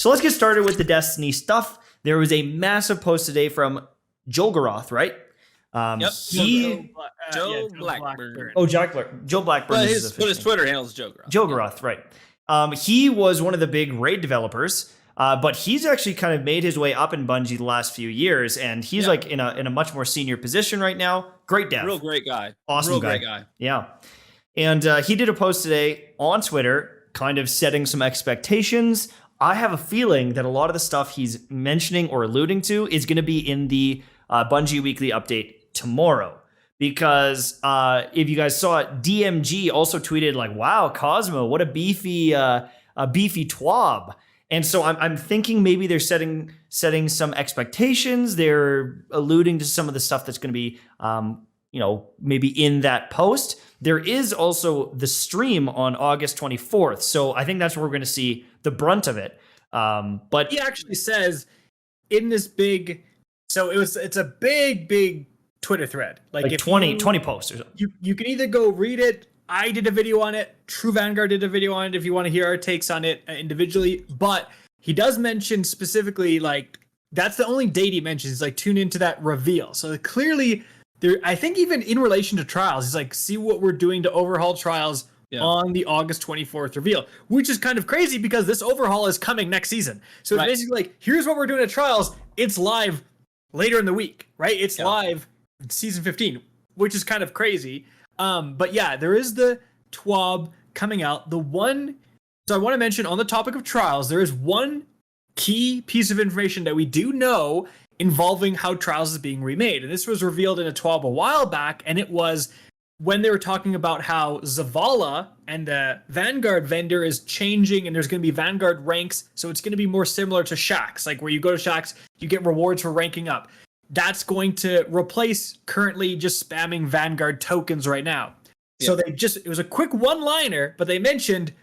So let's get started with the Destiny stuff. There was a massive post today from Jolgaroth, right? Yep. Joe Blackburn. Oh, Joe Blackburn. But his Twitter handle is Joe Groth. Jolgaroth, right. He was one of the big raid developers, but he's actually kind of made his way up in Bungie the last few years, and he's like in a much more senior position right now. Great dev. Real great guy. Awesome Real guy. great guy. Yeah. And he did a post today on Twitter, kind of setting some expectations. I have a feeling that a lot of the stuff he's mentioning or alluding to is going to be in the Bungie Weekly Update tomorrow. Because if you guys saw it, DMG also tweeted like, "Wow, Cosmo, what a beefy twab." And so I'm thinking maybe they're setting some expectations. They're alluding to some of the stuff that's going to be, maybe in that post. There is also the stream on August 24th. So I think that's where we're going to see the brunt of it. But he actually says in this big, so it's a big Twitter thread. Like if 20 posts or something. You can either go read it. I did a video on it. True Vanguard did a video on it if you want to hear our takes on it individually. But he does mention specifically, like, that's the only date he mentions. He's like, tune into that reveal. So clearly, there, I think even in relation to Trials, he's like, see what we're doing to overhaul Trials on the August 24th reveal, which is kind of crazy because this overhaul is coming next season. So it's basically like, here's what we're doing at Trials. It's live later in the week, right? It's live season 15, which is kind of crazy. But yeah, there is the TWAB coming out. So I want to mention on the topic of Trials, there is one key piece of information that we do know involving how Trials is being remade. And this was revealed in a TWAB a while back, and it was when they were talking about how Zavala and the Vanguard vendor is changing, and there's going to be Vanguard ranks, so it's going to be more similar to Shaxx, like where you go to Shaxx, you get rewards for ranking up. That's going to replace currently just spamming Vanguard tokens right now. So it was a quick one-liner, but they mentioned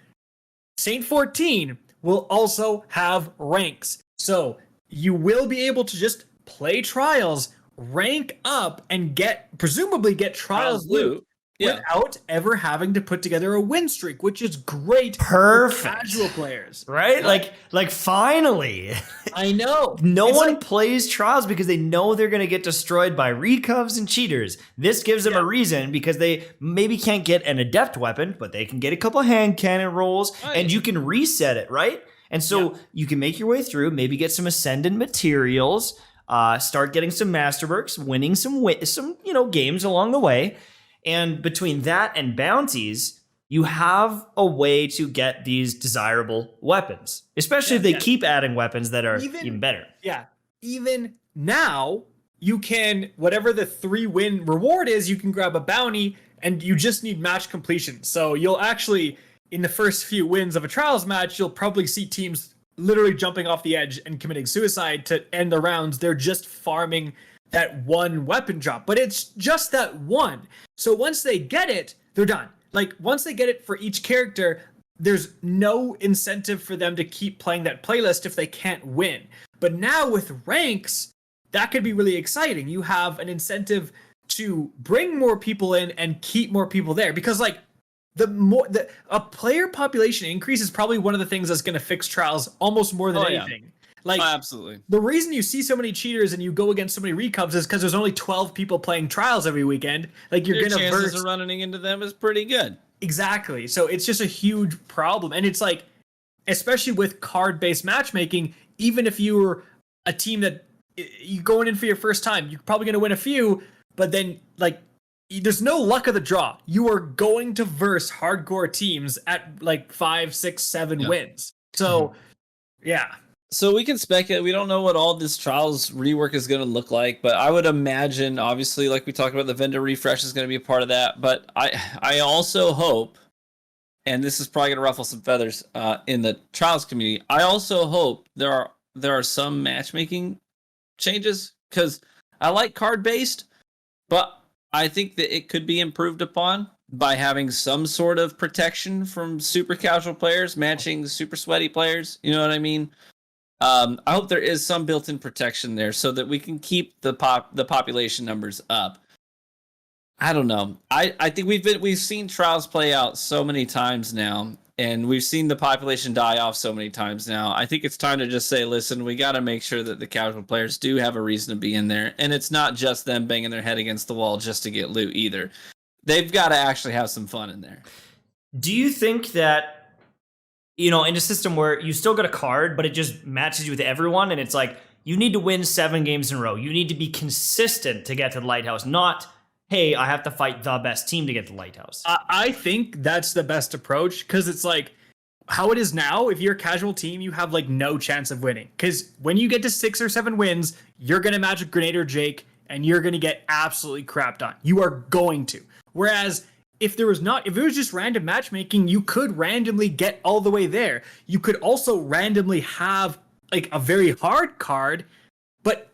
Saint 14 will also have ranks. So you will be able to just play Trials, rank up, and presumably get Trials loot without ever having to put together a win streak, which is great for casual players. Right? Like finally. I know. No one plays Trials because they know they're going to get destroyed by recovs and cheaters. This gives them a reason because they maybe can't get an adept weapon, but they can get a couple hand cannon rolls, and you can reset it, right? And so you can make your way through, maybe get some Ascendant materials, start getting some Masterworks, winning some games along the way. And between that and bounties, you have a way to get these desirable weapons, especially if they keep adding weapons that are even better. Yeah. Even now, you can, whatever the 3-win reward is, you can grab a bounty, and you just need match completion. So you'll actually, in the first few wins of a Trials match, you'll probably see teams literally jumping off the edge and committing suicide to end the rounds. They're just farming that one weapon drop, but it's just that one. So once they get it, they're done. Like, once they get it for each character, there's no incentive for them to keep playing that playlist if they can't win. But now with ranks, that could be really exciting. You have an incentive to bring more people in and keep more people there, because like a player population increase is probably one of the things that's going to fix Trials almost more than anything. Like, absolutely. The reason you see so many cheaters and you go against so many recovs is because there's only 12 people playing Trials every weekend. Like, your chances of running into them is pretty good. Exactly. So it's just a huge problem. And it's like, especially with card-based matchmaking, even if you were a team that you going in for your first time, you're probably going to win a few, but then like there's no luck of the draw. You are going to verse hardcore teams at like 5, 6, 7 wins. So So we can speculate. We don't know what all this Trials rework is going to look like, but I would imagine, obviously, like we talked about, the vendor refresh is going to be a part of that. But I also hope, and this is probably going to ruffle some feathers in the Trials community, I also hope there are some matchmaking changes, because I like card-based, but I think that it could be improved upon by having some sort of protection from super casual players matching super sweaty players. You know what I mean? I hope there is some built-in protection there so that we can keep the population numbers up. I don't know. I think we've seen Trials play out so many times now, and we've seen the population die off so many times now. I think it's time to just say, listen, we got to make sure that the casual players do have a reason to be in there, and it's not just them banging their head against the wall just to get loot either. They've got to actually have some fun in there. Do you think that, in a system where you still get a card, but it just matches you with everyone, and it's like, you need to win 7 games in a row. You need to be consistent to get to the Lighthouse, not, hey, I have to fight the best team to get to the Lighthouse. I think that's the best approach, because it's like how it is now. If you're a casual team, you have like no chance of winning, because when you get to 6 or 7 wins, you're going to match with Grenade or Jake, and you're going to get absolutely crapped on. You are going to. Whereas if it was just random matchmaking, you could randomly get all the way there. You could also randomly have like a very hard card, but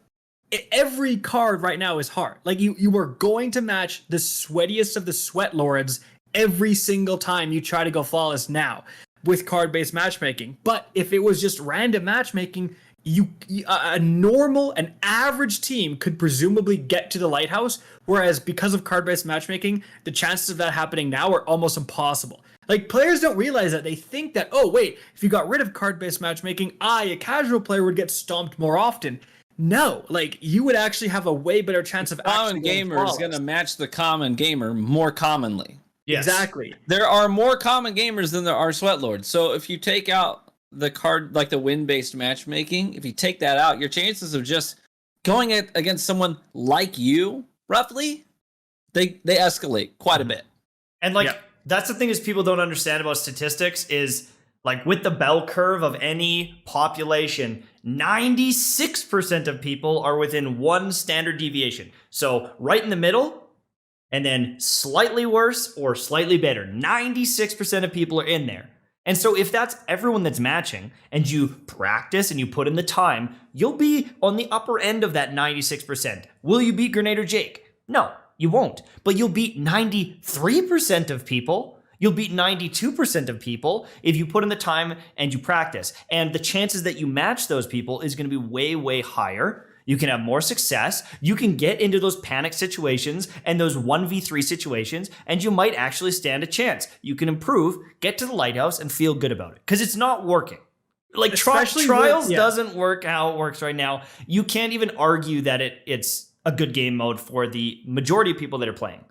every card right now is hard. Like you are going to match the sweatiest of the sweat lords every single time you try to go flawless now with card-based matchmaking. But if it was just random matchmaking, an average team could presumably get to the Lighthouse, whereas because of card-based matchmaking, the chances of that happening now are almost impossible. Like, players don't realize that. They think that, oh wait, if you got rid of card-based matchmaking, a casual player would get stomped more often. No, like, you would actually have a way better chance of common gamer is going to match the common gamer more commonly. Yes. Exactly. There are more common gamers than there are sweat lords. So if you take out the card, like the win-based matchmaking, if you take that out, your chances of just going against someone like you, roughly, they escalate quite a bit. And like, that's the thing is people don't understand about statistics is like with the bell curve of any population, 96% of people are within one standard deviation. So right in the middle, and then slightly worse or slightly better. 96% of people are in there. And so if that's everyone that's matching and you practice and you put in the time, you'll be on the upper end of that 96%. Will you beat Grenade or Jake? No, you won't. But you'll beat 93% of people. You'll beat 92% of people if you put in the time and you practice. And the chances that you match those people is going to be way, way higher. You can have more success. You can get into those panic situations and those 1v3 situations, and you might actually stand a chance. You can improve, get to the Lighthouse, and feel good about it. Because it's not working. Like, Trials doesn't work how it works right now. You can't even argue that it's a good game mode for the majority of people that are playing.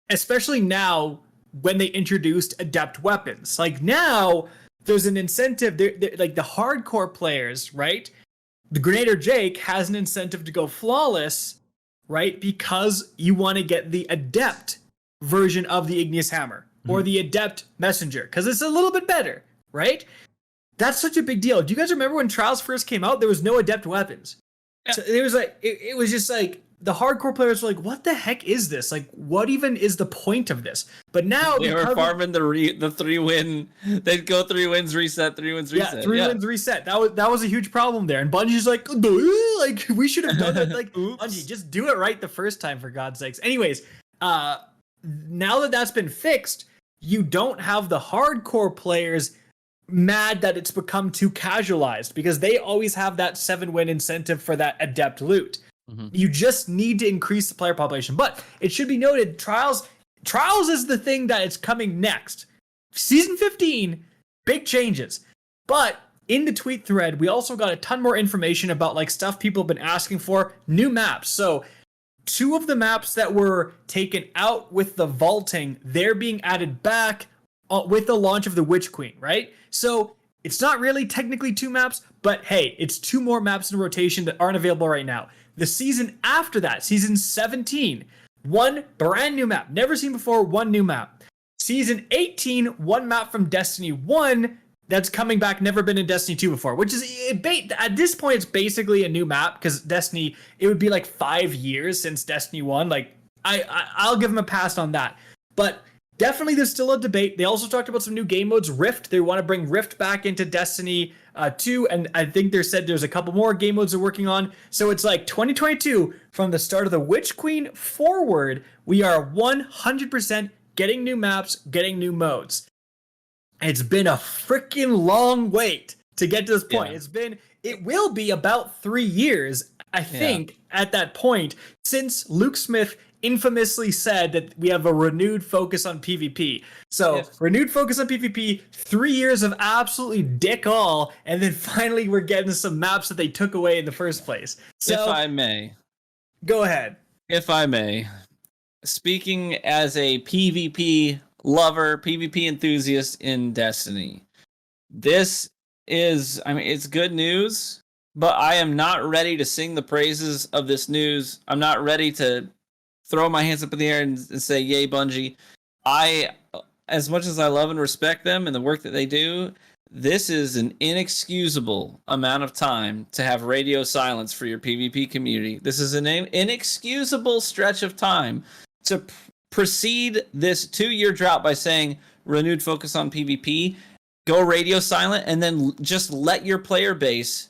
Especially now when they introduced adept weapons. Like, now, there's an incentive. Like, the hardcore players, right? The Grenade or Jake has an incentive to go flawless, right? Because you want to get the adept version of the Igneous Hammer or the adept messenger, because it's a little bit better, right? That's such a big deal. Do you guys remember when Trials first came out? There was no adept weapons. Yeah. So there was like, it was just like, the hardcore players were like, what the heck is this? Like, what even is the point of this? But now they were farming the 3-win. They'd go 3 wins, reset, 3 wins, reset. Yeah, 3 wins, reset. That was a huge problem there. And Bungie's like we should have done that. Like, Bungie, just do it right the first time, for God's sakes. Anyways, now that that's been fixed, you don't have the hardcore players mad that it's become too casualized, because they always have that 7-win incentive for that adept loot. You just need to increase the player population. But it should be noted, Trials is the thing that is coming next. Season 15, big changes. But in the tweet thread, we also got a ton more information about like stuff people have been asking for, new maps. So 2 of the maps that were taken out with the vaulting, they're being added back with the launch of the Witch Queen, right? So it's not really technically 2 maps, but hey, it's 2 more maps in rotation that aren't available right now. The season after that, season 17, 1 brand new map, never seen before, 1 new map. Season 18, 1 map from Destiny 1 that's coming back, never been in Destiny 2 before, which is, at this point, it's basically a new map, because Destiny, it would be like 5 years since Destiny 1. Like, I'll give them a pass on that. But definitely there's still a debate. They also talked about some new game modes. Rift, they want to bring Rift back into Destiny 2, and I think they said there's a couple more game modes they're working on. So it's like 2022, from the start of the Witch Queen forward, we are 100% getting new maps, getting new modes. It's been a freaking long wait to get to this point. Yeah. It will be about 3 years, I think, at that point, since Luke Smith infamously said that we have a renewed focus on PvP. So renewed focus on PvP, 3 years of absolutely dick all, and then finally we're getting some maps that they took away in the first place. So If I may. Go ahead. If I may. Speaking as a PvP lover, PvP enthusiast in Destiny, this is, I mean, it's good news, but I am not ready to sing the praises of this news. I'm not ready to throw my hands up in the air and say, yay, Bungie. As much as I love and respect them and the work that they do, this is an inexcusable amount of time to have radio silence for your PvP community. This is an inexcusable stretch of time to precede this 2-year drought by saying renewed focus on PvP, go radio silent, and then just let your player base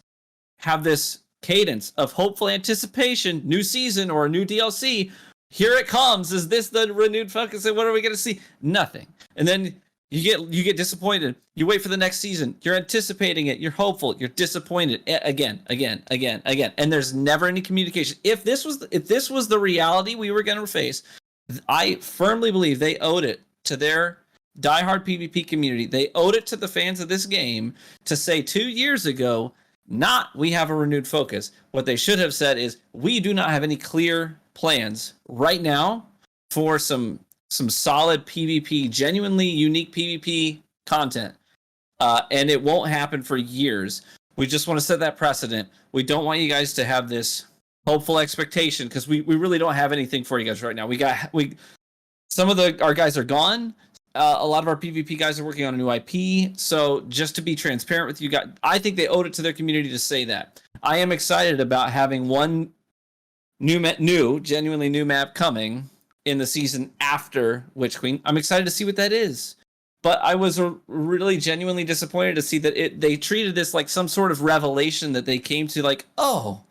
have this cadence of hopeful anticipation, new season or a new DLC. Here it comes. Is this the renewed focus? And what are we going to see? Nothing. And then you get disappointed. You wait for the next season. You're anticipating it. You're hopeful. You're disappointed again. And there's never any communication. If this was the reality we were going to face, I firmly believe they owed it to their diehard PvP community. They owed it to the fans of this game to say 2 years ago, not we have a renewed focus. What they should have said is we do not have any clear plans right now for some solid PvP, genuinely unique PvP content. And it won't happen for years. We just want to set that precedent. We don't want you guys to have this hopeful expectation because we really don't have anything for you guys right now. Some of our guys are gone. A lot of our PvP guys are working on a new IP. So just to be transparent with you guys, I think they owed it to their community to say that. I am excited about having one genuinely new map coming in the season after Witch Queen. I'm excited to see what that is. But I was really genuinely disappointed to see that they treated this like some sort of revelation that they came to, like, oh,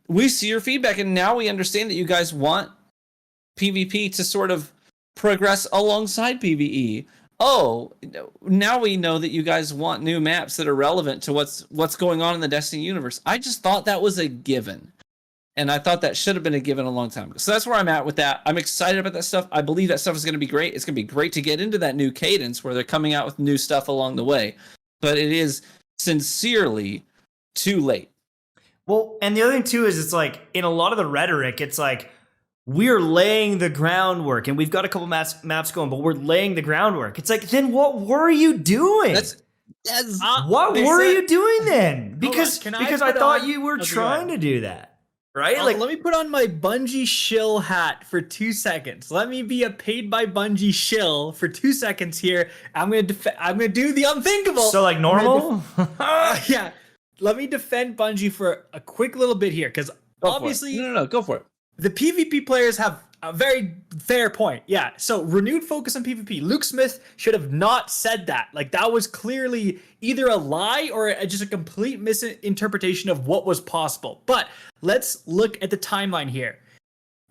we see your feedback and now we understand that you guys want PvP to sort of progress alongside PvE. Oh, now we know that you guys want new maps that are relevant to what's going on in the Destiny universe. I just thought that was a given. And I thought that should have been a given a long time ago. So that's where I'm at with that. I'm excited about that stuff. I believe that stuff is going to be great. It's going to be great to get into that new cadence where they're coming out with new stuff along the way. But it is sincerely too late. Well, and the other thing too is it's like in a lot of the rhetoric, it's like we're laying the groundwork and we've got a couple maps going, but we're laying the groundwork. It's like, then what were you doing? What were you doing then? Because I thought you were trying to do that. Right? Like, let me put on my Bungie shill hat for 2 seconds. Let me be a paid by Bungie shill for 2 seconds here. I'm gonna do the unthinkable. So like normal? Yeah. Let me defend Bungie for a quick little bit here, because obviously, no, go for it. The PvP players have a very fair point. Yeah. So renewed focus on PvP. Luke Smith should have not said that. Like, that was clearly either a lie or just a complete misinterpretation of what was possible. But let's look at the timeline here.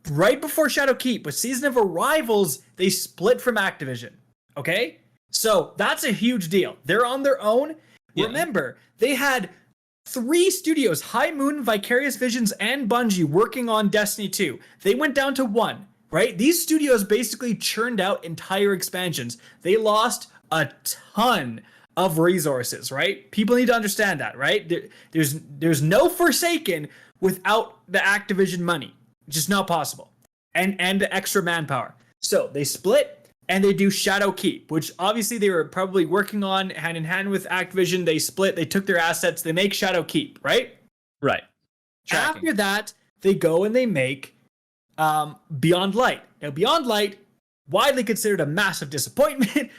Right before Shadowkeep, with Season of Arrivals, they split from Activision. Okay? So that's a huge deal. They're on their own. Yeah. Remember, they had 3 studios, High Moon, Vicarious Visions, and Bungie, working on Destiny 2. They went down to 1, right? These studios basically churned out entire expansions. They lost a ton of resources, right? People need to understand that, right? There's no Forsaken without the Activision money. Just not possible. And the extra manpower. So they split and they do Shadowkeep, which obviously they were probably working on hand in hand with Activision. They split, they took their assets, they make Shadowkeep, right? Right. Tracking. After that, they go and they make Beyond Light. Now, Beyond Light, widely considered a massive disappointment.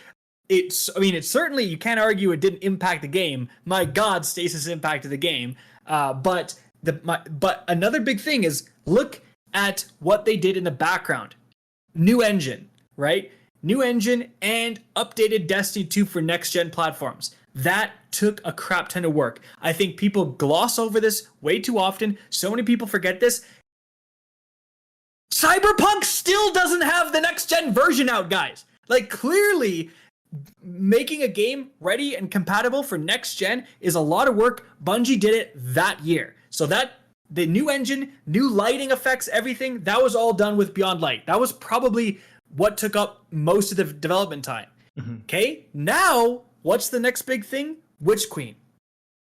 It's certainly, you can't argue it didn't impact the game. My God, Stasis impacted the game. But another big thing is, look at what they did in the background. New engine, right? New engine and updated Destiny 2 for next-gen platforms. That took a crap ton of work. I think people gloss over this way too often. So many people forget this. Cyberpunk still doesn't have the next-gen version out, guys. Like, clearly, making a game ready and compatible for next-gen is a lot of work. Bungie did it that year. So that the new engine, new lighting effects, everything, that was all done with Beyond Light. That was probably what took up most of the development time. Okay, now what's the next big thing? Witch Queen.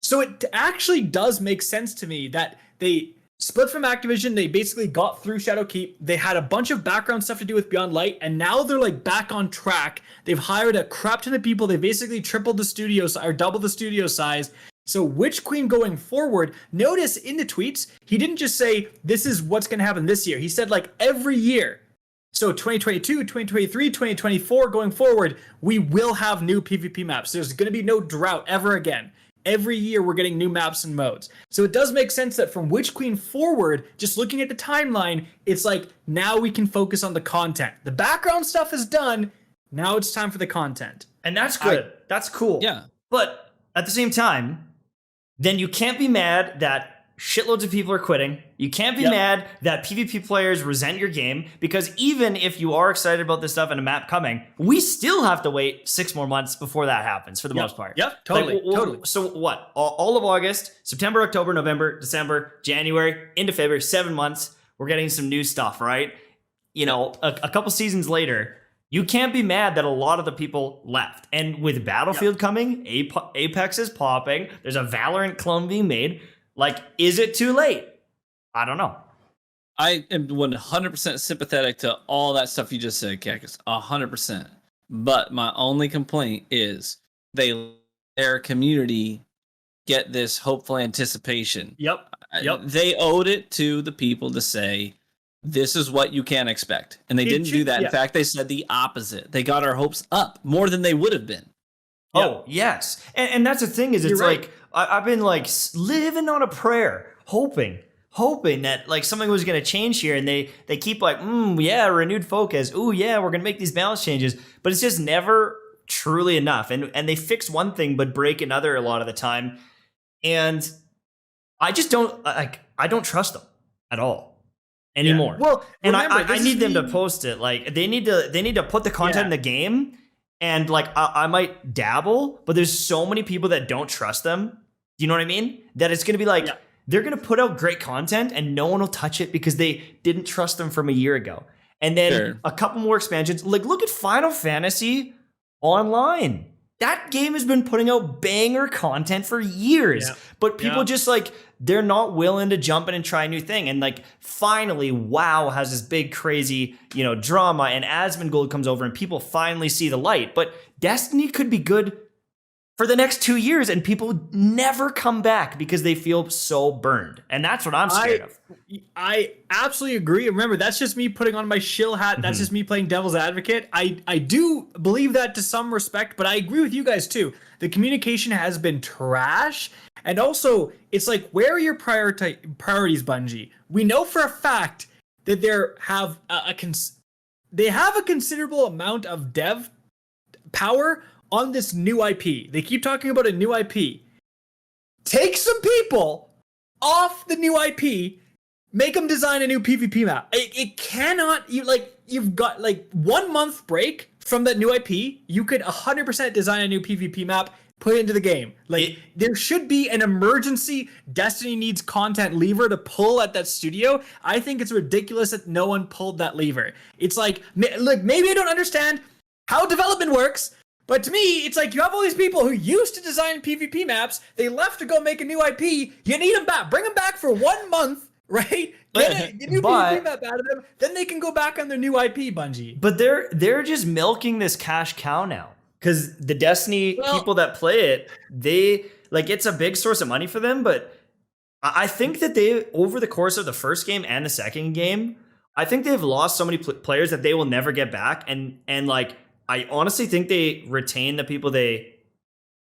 So it actually does make sense to me that they split from Activision. They basically got through Shadowkeep. They had a bunch of background stuff to do with Beyond Light, and now they're like back on track. They've hired a crap ton of people. They basically tripled the studio or doubled the studio size. So Witch Queen going forward, notice in the tweets, he didn't just say, this is what's going to happen this year. He said like every year. So 2022, 2023, 2024 going forward, we will have new PvP maps. There's going to be no drought ever again. Every year we're getting new maps and modes. So it does make sense that from Witch Queen forward, just looking at the timeline, it's like now we can focus on the content. The background stuff is done. Now it's time for the content. And that's good. That's cool. Yeah. But at the same time, then you can't be mad that shitloads of people are quitting. You can't be mad that PvP players resent your game, because even if you are excited about this stuff and a map coming, we still have to wait 6 more months before that happens for the most part. Yep, totally, totally. So what? All of August, September, October, November, December, January, into February, 7 months, we're getting some new stuff, right? You know, a couple seasons later, you can't be mad that a lot of the people left. And with Battlefield coming, Apex is popping, there's a Valorant clone being made. Like, is it too late? I don't know. I am 100% sympathetic to all that stuff you just said, Cactus. 100%. But my only complaint is their community get this hopeful anticipation. Yep. They owed it to the people to say, this is what you can expect. And they didn't do that. In fact, they said the opposite. They got our hopes up more than they would have been. Oh, yes. And that's the thing is, it's like, I've been like living on a prayer, hoping that like something was going to change here. And they keep like, renewed focus. Ooh, yeah, we're going to make these balance changes. But it's just never truly enough. And they fix one thing, but break another a lot of the time. And I just don't, I don't trust them at all anymore. Well, and I need them to post it. Like they need to put the content in the game. And like I might dabble, but there's so many people that don't trust them. You know what I mean? That it's gonna be like they're gonna put out great content and no one will touch it because they didn't trust them from a year ago. And then a couple more expansions. Like look at Final Fantasy Online. That game has been putting out banger content for years, but people just like they're not willing to jump in and try a new thing. And like finally, WoW has this big crazy, drama, and Asmongold comes over and people finally see the light. But Destiny could be good for the next 2 years and people never come back because they feel so burned. And that's what I'm scared of. I absolutely agree. Remember, that's just me putting on my shill hat. That's just me playing devil's advocate. I do believe that to some respect, but I agree with you guys too. The communication has been trash. And also, it's like, where are your priorities, Bungie? We know for a fact that they have a considerable amount of dev power on this new IP. They keep talking about a new IP. Take some people off the new IP, make them design a new PvP map. It cannot, you've got like 1 month break from that new IP. You could 100% design a new PvP map, put it into the game. There should be an emergency Destiny needs content lever to pull at that studio. I think it's ridiculous that no one pulled that lever. It's like maybe I don't understand how development works, but to me, it's like you have all these people who used to design PvP maps. They left to go make a new IP. You need them back. Bring them back for 1 month, right? Get a new PvP map out of them. Then they can go back on their new IP, Bungie. But they're just milking this cash cow now. Because the Destiny people that play it, they like it's a big source of money for them. But I think that they, over the course of the first game and the second game, I think they've lost so many players that they will never get back. And like I honestly think they retain the people they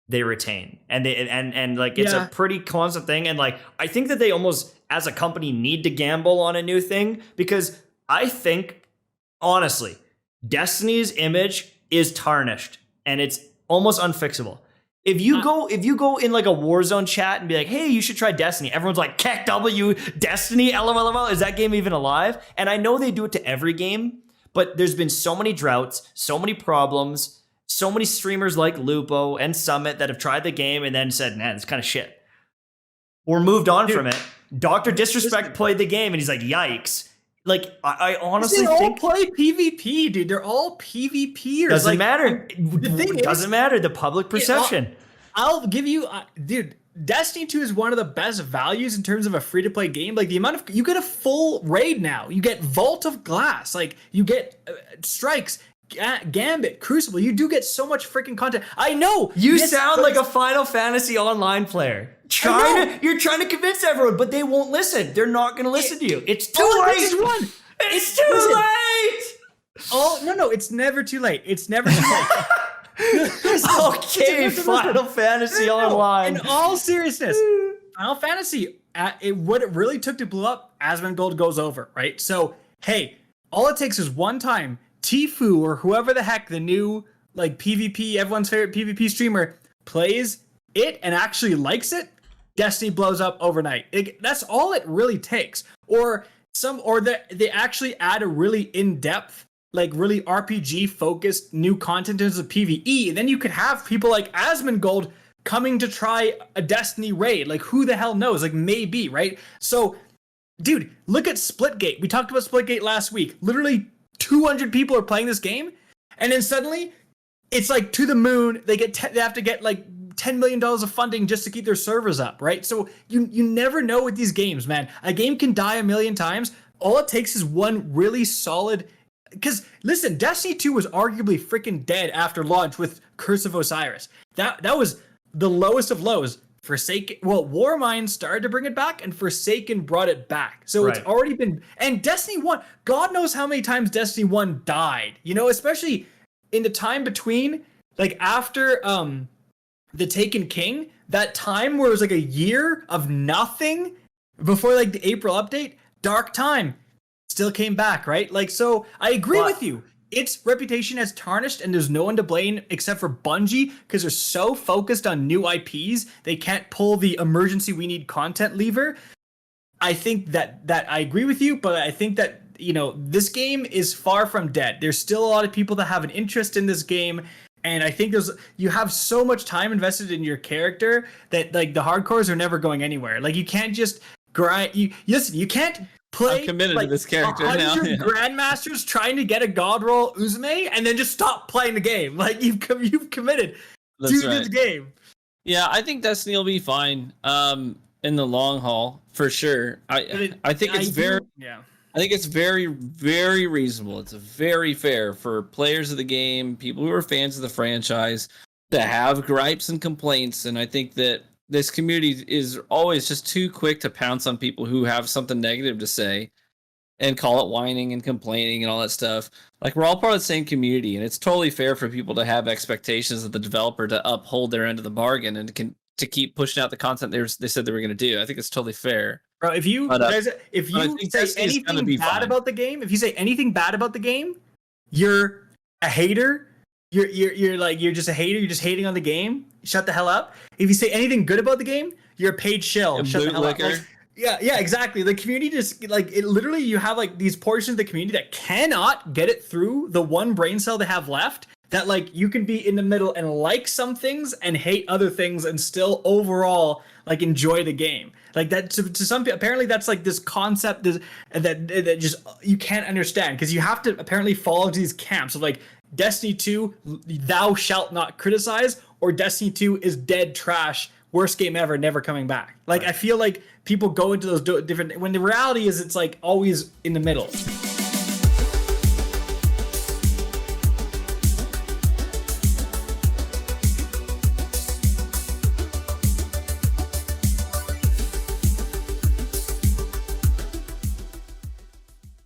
retain, and it's a pretty constant thing. And like I think that they almost, as a company, need to gamble on a new thing, because I think honestly, Destiny's image is tarnished. And it's almost unfixable. If you go in like a Warzone chat and be like, hey, you should try Destiny, everyone's like, Kek W, Destiny, LMLML, is that game even alive? And I know they do it to every game, but there's been so many droughts, so many problems, so many streamers like Lupo and Summit that have tried the game and then said, nah, it's kind of shit. or moved on from it. Dr. Disrespect played the game and he's like, yikes. Like, I honestly they all think play PvP, dude. They're all PvPers. doesn't matter. The thing It doesn't matter. The public perception. I'll give you, dude. Destiny 2 is one of the best values in terms of a free-to-play game. Like, the amount of you get a full raid now. You get Vault of Glass. Like, you get Strikes, Gambit, Crucible. You do get so much freaking content. I know You sound like a Final Fantasy Online player. You're trying to convince everyone, but they won't listen. They're not going to listen to you. It's too late. It's too late. Oh no, it's never too late. It's never too late. Okay, Final Fantasy Online. In all seriousness, Final Fantasy, what it really took to blow up, Asmongold goes over, right? So, hey, all it takes is one time, Tfue or whoever the heck the new like PvP, everyone's favorite PvP streamer plays it and actually likes it, Destiny blows up overnight. That's all it really takes. Or they actually add a really in-depth, like really RPG focused new content into PvE, and then you could have people like Asmongold coming to try a Destiny raid. Like, who the hell knows? Like, maybe, right? So, dude, look at Splitgate. We talked about Splitgate last week. Literally 200 people are playing this game, and then suddenly it's like to the moon. They have to get like $10 million of funding just to keep their servers up, right? So you never know with these games, man. A game can die a million times. All it takes is one really solid. Because listen, Destiny 2 was arguably freaking dead after launch with Curse of Osiris. That was the lowest of lows. Warmind started to bring it back, and Forsaken brought it back. So It's already been. And Destiny 1, God knows how many times Destiny 1 died. You know, especially in the time between, like after the Taken King, that time where it was like a year of nothing before like the April update, Dark Time still came back, right? Like, so I agree with you. Its reputation has tarnished, and there's no one to blame except for Bungie, because they're so focused on new IPs, they can't pull the emergency we need content lever. I think that I agree with you, but I think that, you know, this game is far from dead. There's still a lot of people that have an interest in this game, and I think you have so much time invested in your character that like the hardcores are never going anywhere. Like, you can't just grind. You can't play. I'm committed like to this character now. 100 grandmasters trying to get a god roll Uzume and then just stop playing the game. Like, you've committed to the game. Yeah, I think Destiny will be fine in the long haul for sure. I think it's very, very reasonable. It's very fair for players of the game, people who are fans of the franchise, to have gripes and complaints. And I think that this community is always just too quick to pounce on people who have something negative to say and call it whining and complaining and all that stuff. Like, we're all part of the same community, and it's totally fair for people to have expectations of the developer to uphold their end of the bargain and to keep pushing out the content they said they were going to do. I think it's totally fair. Bro, if you say anything bad about the game, you're a hater. You're just a hater. You're just hating on the game. Shut the hell up. If you say anything good about the game, you're a paid shill. Shut the hell up. Like, yeah, exactly. The community just like it. Literally, you have like these portions of the community that cannot get it through the one brain cell they have left. That like you can be in the middle and like some things and hate other things and still overall like enjoy the game. Like that to some people, apparently that's like this concept that just you can't understand, because you have to apparently fall into these camps of like Destiny 2, thou shalt not criticize, or Destiny 2 is dead trash, worst game ever, never coming back. Like, I feel like people go into those different, when the reality is it's like always in the middle.